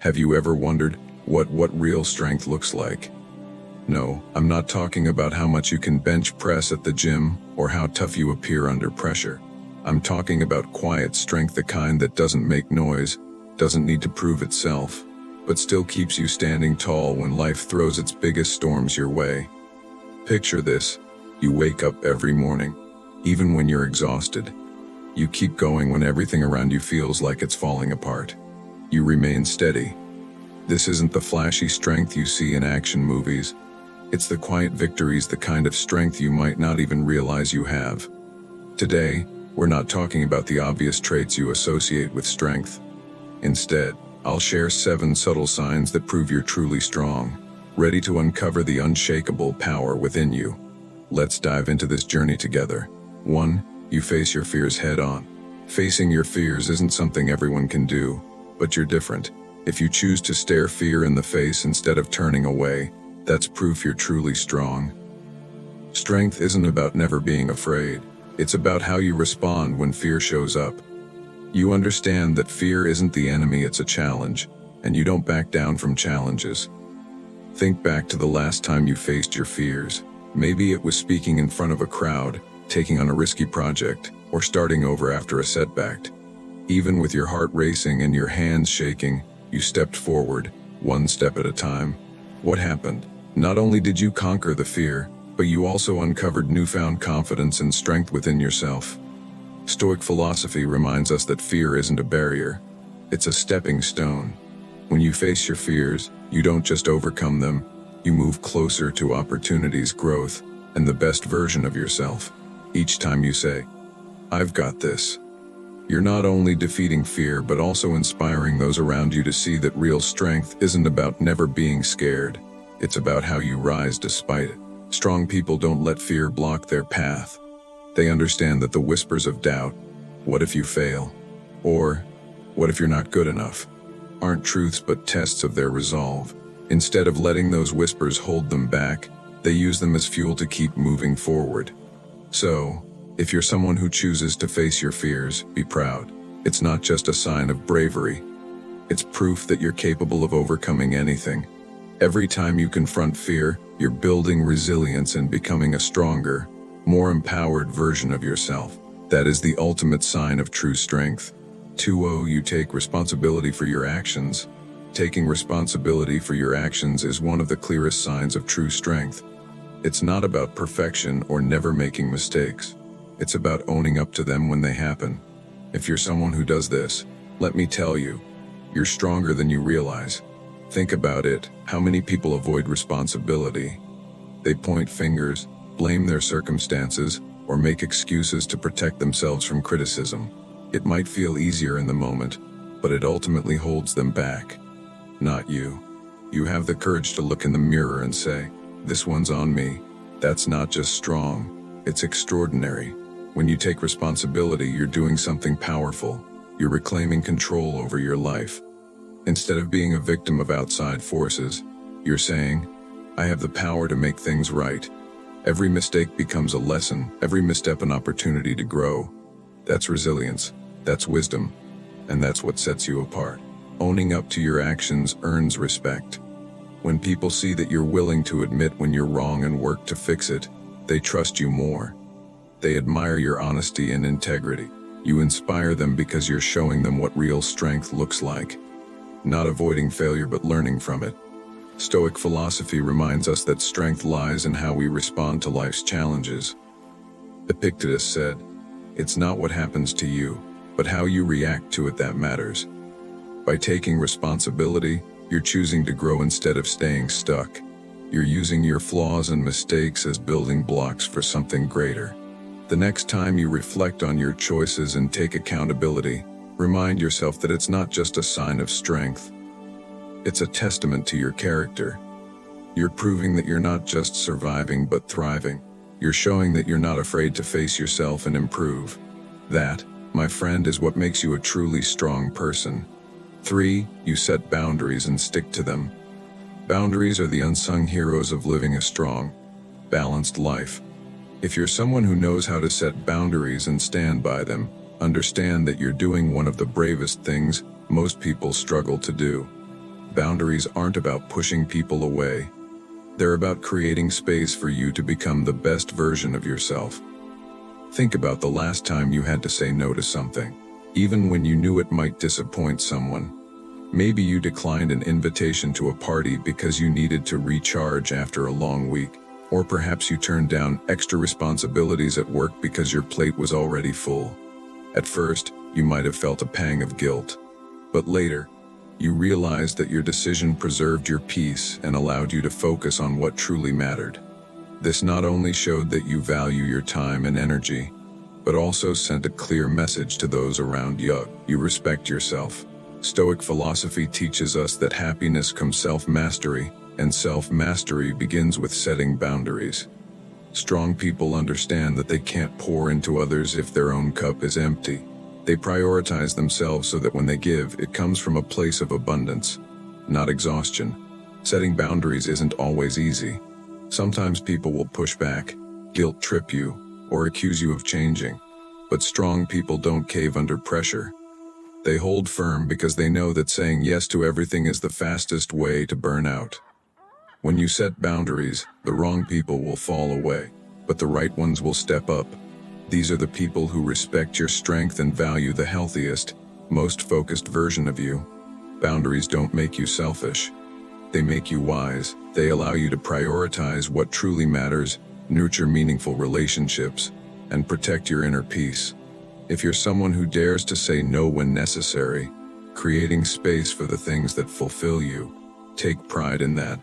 Have you ever wondered what real strength looks like? No, I'm not talking about how much you can bench press at the gym or how tough you appear under pressure. I'm talking about quiet strength, the kind that doesn't make noise, doesn't need to prove itself, but still keeps you standing tall when life throws its biggest storms your way. Picture this: you wake up every morning, even when you're exhausted. You keep going when everything around you feels like it's falling apart. You remain steady. This isn't the flashy strength you see in action movies. It's the quiet victories, the kind of strength you might not even realize you have. Today, we're not talking about the obvious traits you associate with strength. Instead, I'll share 7 subtle signs that prove you're truly strong, ready to uncover the unshakable power within you. Let's dive into this journey together. 1. You face your fears head on. Facing your fears isn't something everyone can do, but you're different. If you choose to stare fear in the face instead of turning away, that's proof you're truly strong. Strength isn't about never being afraid. It's about how you respond when fear shows up. You understand that fear isn't the enemy, it's a challenge, and you don't back down from challenges. Think back to the last time you faced your fears. Maybe it was speaking in front of a crowd, taking on a risky project, or starting over after a setback. Even with your heart racing and your hands shaking, you stepped forward, one step at a time. What happened? Not only did you conquer the fear, but you also uncovered newfound confidence and strength within yourself. Stoic philosophy reminds us that fear isn't a barrier. It's a stepping stone. When you face your fears, you don't just overcome them, you move closer to opportunities, growth, and the best version of yourself. Each time you say, "I've got this," you're not only defeating fear but also inspiring those around you to see that real strength isn't about never being scared. It's about how you rise despite it. Strong people don't let fear block their path. They understand that the whispers of doubt, "What if you fail?" or "What if you're not good enough?" aren't truths but tests of their resolve. Instead of letting those whispers hold them back, they use them as fuel to keep moving forward. So, if you're someone who chooses to face your fears, be proud. It's not just a sign of bravery. It's proof that you're capable of overcoming anything. Every time you confront fear, you're building resilience and becoming a stronger, more empowered version of yourself. That is the ultimate sign of true strength. 2. You take responsibility for your actions. Taking responsibility for your actions is one of the clearest signs of true strength. It's not about perfection or never making mistakes. It's about owning up to them when they happen. If you're someone who does this, let me tell you, you're stronger than you realize. Think about it. How many people avoid responsibility? They point fingers, blame their circumstances, or make excuses to protect themselves from criticism. It might feel easier in the moment, but it ultimately holds them back. Not you. You have the courage to look in the mirror and say, "This one's on me." That's not just strong, it's extraordinary. When you take responsibility, you're doing something powerful. You're reclaiming control over your life. Instead of being a victim of outside forces, you're saying, "I have the power to make things right." Every mistake becomes a lesson, every misstep an opportunity to grow. That's resilience, that's wisdom, and that's what sets you apart. Owning up to your actions earns respect. When people see that you're willing to admit when you're wrong and work to fix it, they trust you more. They admire your honesty and integrity. You inspire them because you're showing them what real strength looks like. Not avoiding failure but learning from it. Stoic philosophy reminds us that strength lies in how we respond to life's challenges. Epictetus said, "It's not what happens to you, but how you react to it that matters." By taking responsibility, you're choosing to grow instead of staying stuck. You're using your flaws and mistakes as building blocks for something greater. The next time you reflect on your choices and take accountability, remind yourself that it's not just a sign of strength. It's a testament to your character. You're proving that you're not just surviving but thriving. You're showing that you're not afraid to face yourself and improve. That, my friend, is what makes you a truly strong person. 3. You set boundaries and stick to them. Boundaries are the unsung heroes of living a strong, balanced life. If you're someone who knows how to set boundaries and stand by them, understand that you're doing one of the bravest things most people struggle to do. Boundaries aren't about pushing people away. They're about creating space for you to become the best version of yourself. Think about the last time you had to say no to something, even when you knew it might disappoint someone. Maybe you declined an invitation to a party because you needed to recharge after a long week, or perhaps you turned down extra responsibilities at work because your plate was already full. At first, you might have felt a pang of guilt, but later, you realized that your decision preserved your peace and allowed you to focus on what truly mattered. This not only showed that you value your time and energy, but also sent a clear message to those around you. You respect yourself. Stoic philosophy teaches us that happiness comes self-mastery, and self-mastery begins with setting boundaries. Strong people understand that they can't pour into others if their own cup is empty. They prioritize themselves so that when they give, it comes from a place of abundance, not exhaustion. Setting boundaries isn't always easy. Sometimes people will push back, guilt trip you, or accuse you of changing. But strong people don't cave under pressure. They hold firm because they know that saying yes to everything is the fastest way to burn out. When you set boundaries, the wrong people will fall away, but the right ones will step up. These are the people who respect your strength and value the healthiest, most focused version of you. Boundaries don't make you selfish. They make you wise. They allow you to prioritize what truly matters, nurture meaningful relationships, and protect your inner peace. If you're someone who dares to say no when necessary, creating space for the things that fulfill you, take pride in that.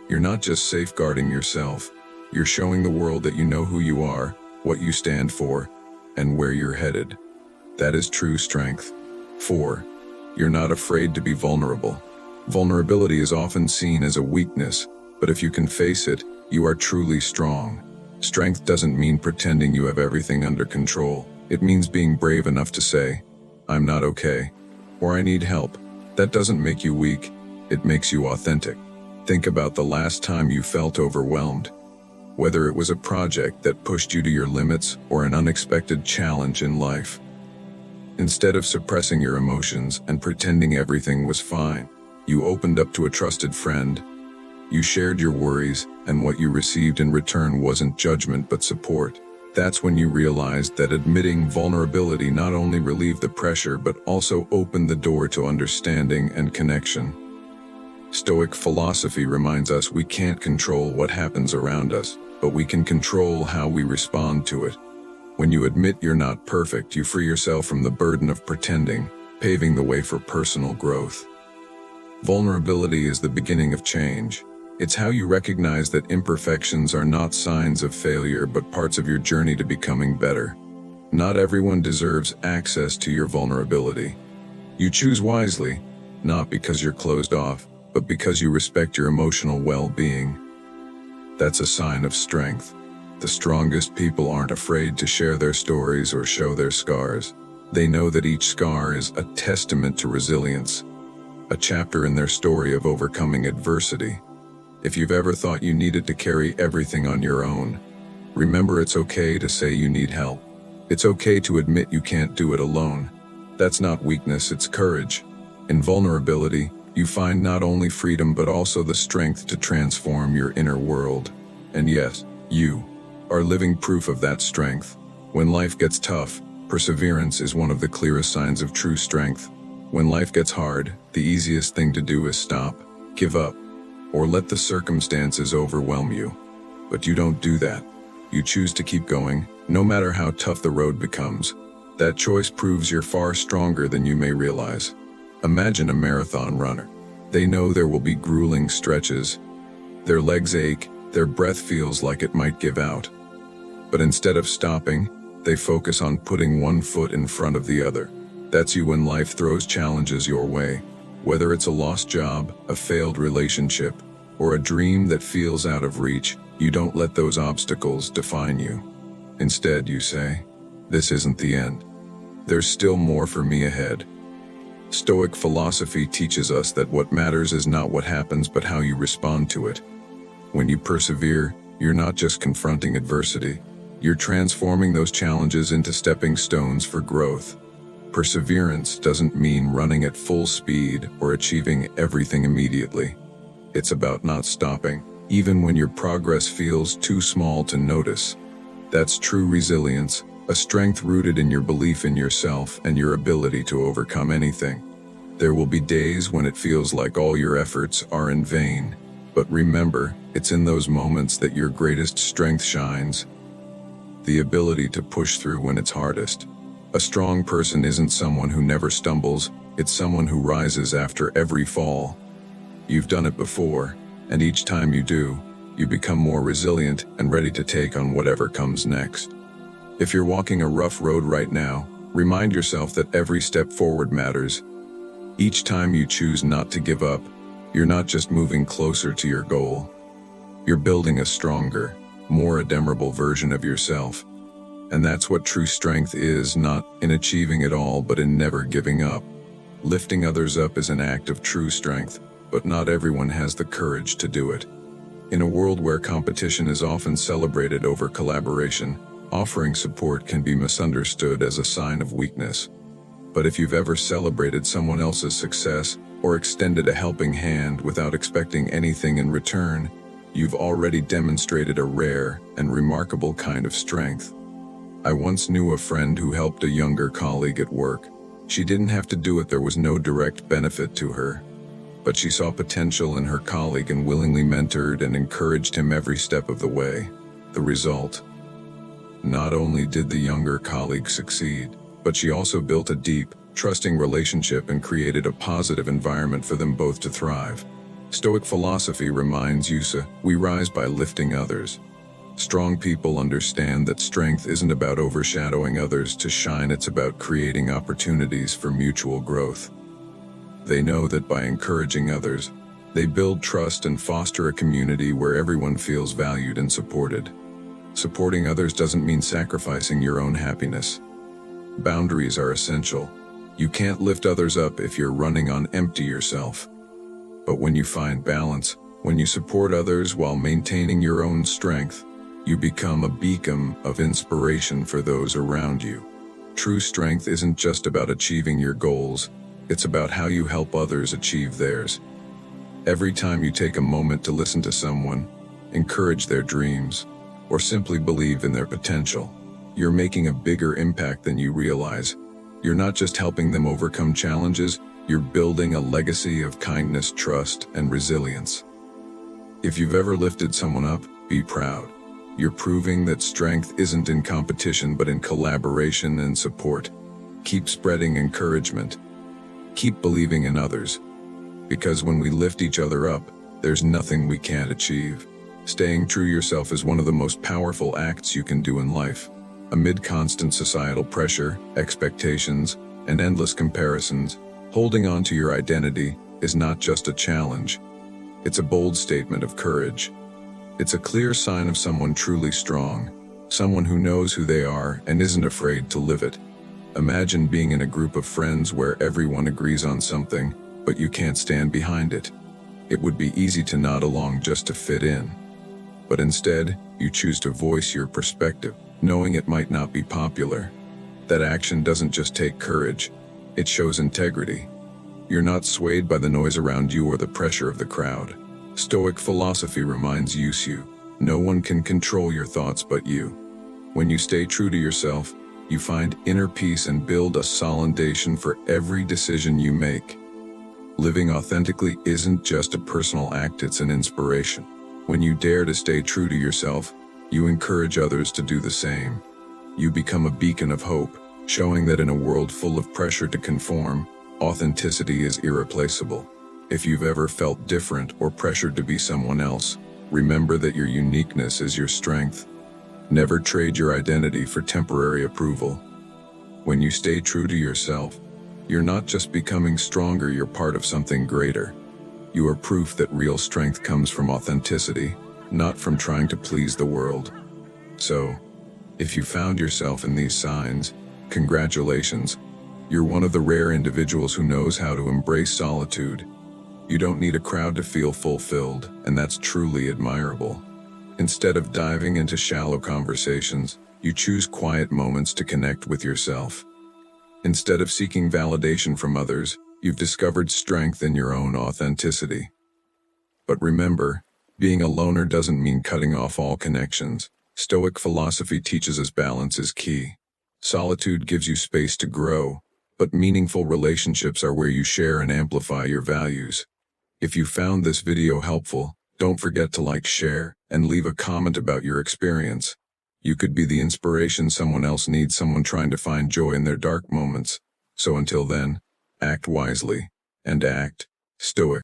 You're not just safeguarding yourself, you're showing the world that you know who you are, what you stand for, and where you're headed. That is true strength. 4. You're not afraid to be vulnerable. Vulnerability is often seen as a weakness, but if you can face it, you are truly strong. Strength doesn't mean pretending you have everything under control. It means being brave enough to say, "I'm not okay," or "I need help." That doesn't make you weak, it makes you authentic. Think about the last time you felt overwhelmed. Whether it was a project that pushed you to your limits or an unexpected challenge in life. Instead of suppressing your emotions and pretending everything was fine, you opened up to a trusted friend. You shared your worries, and what you received in return wasn't judgment but support. That's when you realized that admitting vulnerability not only relieved the pressure but also opened the door to understanding and connection. Stoic philosophy reminds us we can't control what happens around us, but we can control how we respond to it. When you admit you're not perfect, you free yourself from the burden of pretending, paving the way for personal growth. Vulnerability is the beginning of change. It's how you recognize that imperfections are not signs of failure but parts of your journey to becoming better. Not everyone deserves access to your vulnerability. You choose wisely, not because you're closed off, but because you respect your emotional well-being. That's a sign of strength. The strongest people aren't afraid to share their stories or show their scars. They know that each scar is a testament to resilience, a chapter in their story of overcoming adversity. If you've ever thought you needed to carry everything on your own, remember it's okay to say you need help. It's okay to admit you can't do it alone. That's not weakness, it's courage. In vulnerability, you find not only freedom but also the strength to transform your inner world. And yes, you are living proof of that strength. When life gets tough, perseverance is one of the clearest signs of true strength. When life gets hard, the easiest thing to do is stop, give up, or let the circumstances overwhelm you. But you don't do that. You choose to keep going, no matter how tough the road becomes. That choice proves you're far stronger than you may realize. Imagine a marathon runner. They know there will be grueling stretches. Their legs ache, their breath feels like it might give out. But instead of stopping, they focus on putting one foot in front of the other. That's you when life throws challenges your way. Whether it's a lost job, a failed relationship, or a dream that feels out of reach, you don't let those obstacles define you. Instead, you say, "This isn't the end. There's still more for me ahead." Stoic philosophy teaches us that what matters is not what happens but how you respond to it. When you persevere, you're not just confronting adversity. You're transforming those challenges into stepping stones for growth. Perseverance doesn't mean running at full speed or achieving everything immediately. It's about not stopping, even when your progress feels too small to notice. That's true resilience, a strength rooted in your belief in yourself and your ability to overcome anything. There will be days when it feels like all your efforts are in vain, but remember, it's in those moments that your greatest strength shines. The ability to push through when it's hardest. A strong person isn't someone who never stumbles, it's someone who rises after every fall. You've done it before, and each time you do, you become more resilient and ready to take on whatever comes next. If you're walking a rough road right now, remind yourself that every step forward matters. Each time you choose not to give up, you're not just moving closer to your goal. You're building a stronger, more admirable version of yourself. And that's what true strength is, not in achieving it all, but in never giving up. Lifting others up is an act of true strength, but not everyone has the courage to do it. In a world where competition is often celebrated over collaboration, offering support can be misunderstood as a sign of weakness. But if you've ever celebrated someone else's success or extended a helping hand without expecting anything in return, you've already demonstrated a rare and remarkable kind of strength. I once knew a friend who helped a younger colleague at work. She didn't have to do it, there was no direct benefit to her. But she saw potential in her colleague and willingly mentored and encouraged him every step of the way. The result? Not only did the younger colleague succeed, but she also built a deep, trusting relationship and created a positive environment for them both to thrive. Stoic philosophy reminds you, we rise by lifting others. Strong people understand that strength isn't about overshadowing others to shine, it's about creating opportunities for mutual growth. They know that by encouraging others, they build trust and foster a community where everyone feels valued and supported. Supporting others doesn't mean sacrificing your own happiness. Boundaries are essential. You can't lift others up if you're running on empty yourself. But when you find balance, when you support others while maintaining your own strength, you become a beacon of inspiration for those around you. True strength isn't just about achieving your goals, it's about how you help others achieve theirs. Every time you take a moment to listen to someone, encourage their dreams, or simply believe in their potential, you're making a bigger impact than you realize. You're not just helping them overcome challenges, you're building a legacy of kindness, trust, and resilience. If you've ever lifted someone up, be proud. You're proving that strength isn't in competition but in collaboration and support. Keep spreading encouragement. Keep believing in others. Because when we lift each other up, there's nothing we can't achieve. Staying true to yourself is one of the most powerful acts you can do in life. Amid constant societal pressure, expectations, and endless comparisons, holding on to your identity is not just a challenge. It's a bold statement of courage. It's a clear sign of someone truly strong, someone who knows who they are and isn't afraid to live it. Imagine being in a group of friends where everyone agrees on something, but you can't stand behind it. It would be easy to nod along just to fit in. But instead, you choose to voice your perspective, knowing it might not be popular. That action doesn't just take courage, it shows integrity. You're not swayed by the noise around you or the pressure of the crowd. Stoic philosophy reminds you, no one can control your thoughts but you. When you stay true to yourself, you find inner peace and build a solid foundation for every decision you make. Living authentically isn't just a personal act, it's an inspiration. When you dare to stay true to yourself, you encourage others to do the same. You become a beacon of hope, showing that in a world full of pressure to conform, authenticity is irreplaceable. If you've ever felt different or pressured to be someone else, remember that your uniqueness is your strength. Never trade your identity for temporary approval. When you stay true to yourself, you're not just becoming stronger, you're part of something greater. You are proof that real strength comes from authenticity, not from trying to please the world. So, if you found yourself in these signs, congratulations. You're one of the rare individuals who knows how to embrace solitude. You don't need a crowd to feel fulfilled, and that's truly admirable. Instead of diving into shallow conversations, you choose quiet moments to connect with yourself. Instead of seeking validation from others, you've discovered strength in your own authenticity. But remember, being a loner doesn't mean cutting off all connections. Stoic philosophy teaches us balance is key. Solitude gives you space to grow, but meaningful relationships are where you share and amplify your values. If you found this video helpful, don't forget to like, share, and leave a comment about your experience. You could be the inspiration someone else needs, someone trying to find joy in their dark moments. So until then, act wisely and act stoic.